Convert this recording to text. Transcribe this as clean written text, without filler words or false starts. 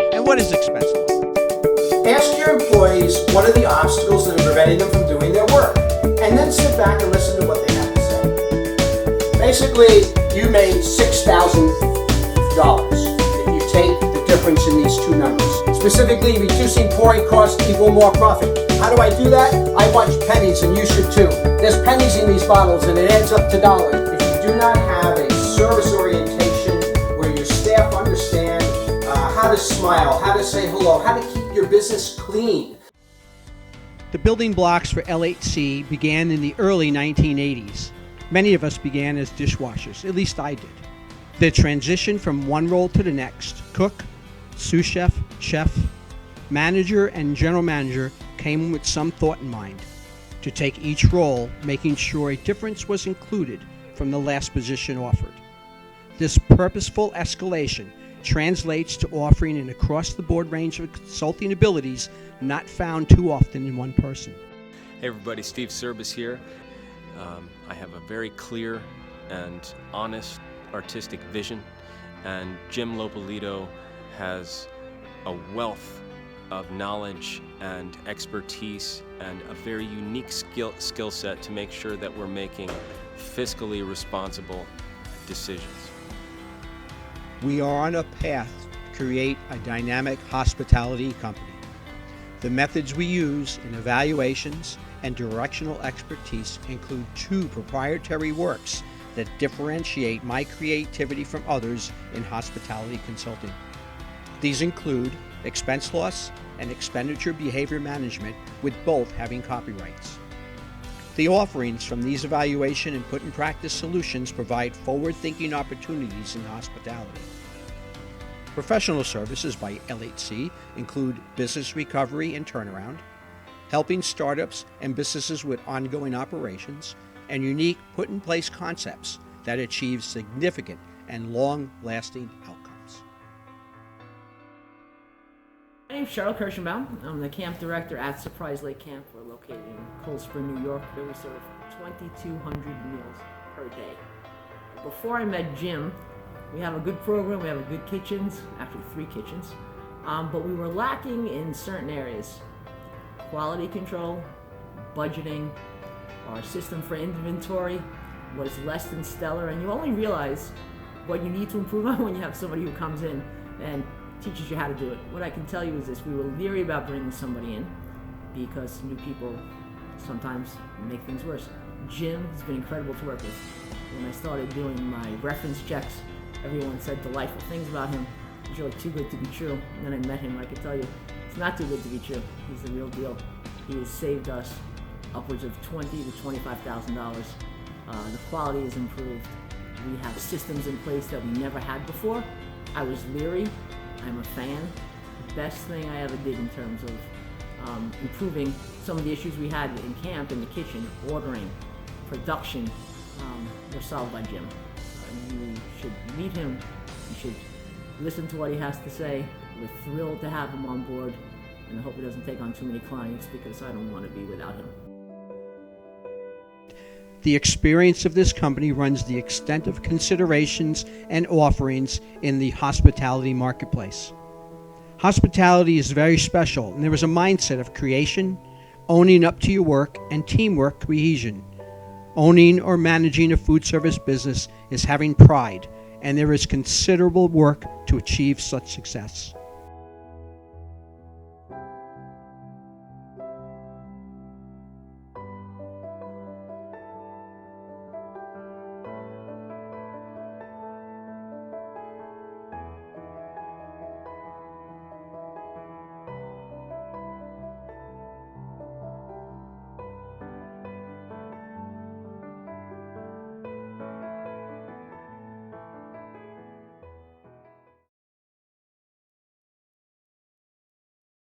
And what is expense loss? Ask your employees what are the obstacles that are preventing them from doing their work, and then sit back and listen to what they have to say. Basically, you made $6,000 if you take the difference in these two numbers. Specifically, reducing pouring costs equal more profit. How do I do that? I watch pennies, and you should too. There's pennies in these bottles, and it adds up to dollars. If you do not have a service orientation where your staff understand how to smile, how to say hello, how to keep your business clean. The building blocks for L8C began in the early 1980s. Many of us began as dishwashers, at least I did. The transition from one role to the next, cook, sous chef, chef, manager, and general manager, came with some thought in mind. To take each role, making sure a difference was included from the last position offered. This purposeful escalation translates to offering an across-the-board range of consulting abilities not found too often in one person. Hey everybody, Steve Service here. I have a very clear and honest artistic vision, and Jim Lopolito has a wealth of knowledge and expertise and a very unique skill set to make sure that we're making fiscally responsible decisions. We are on a path to create a dynamic hospitality company. The methods we use in evaluations and directional expertise include two proprietary works that differentiate my creativity from others in hospitality consulting. These include expense loss and expenditure behavior management, with both having copyrights. The offerings from these evaluation and put in practice solutions provide forward-thinking opportunities in hospitality. Professional services by L8C include business recovery and turnaround, helping startups and businesses with ongoing operations, and unique put-in-place concepts that achieve significant and long-lasting outcomes. My name is Cheryl Kirschenbaum. I'm the camp director at Surprise Lake Camp. We're located in Cold Spring, New York, where we serve 2,200 meals per day. Before I met Jim, we have a good program, we have a good kitchens, actually 3 kitchens, but we were lacking in certain areas. Quality control, budgeting, our system for inventory was less than stellar, and you only realize what you need to improve on when you have somebody who comes in and teaches you how to do it. What I can tell you is this: we were leery about bringing somebody in because new people sometimes make things worse. Jim has been incredible to work with. When I started doing my reference checks, everyone said delightful things about him. He's really too good to be true. And then I met him, I can tell you, it's not too good to be true. He's the real deal. He has saved us upwards of $20,000 to $25,000. The quality is improved. We have systems in place that we never had before. I was leery. I'm a fan. The best thing I ever did in terms of improving some of the issues we had in camp, in the kitchen, ordering, production, were solved by Jim. You should meet him. You should listen to what he has to say. We're thrilled to have him on board, and I hope he doesn't take on too many clients because I don't want to be without him. The experience of this company runs the extent of considerations and offerings in the hospitality marketplace. Hospitality is very special, and there is a mindset of creation, owning up to your work, and teamwork cohesion. Owning or managing a food service business is having pride, and there is considerable work to achieve such success.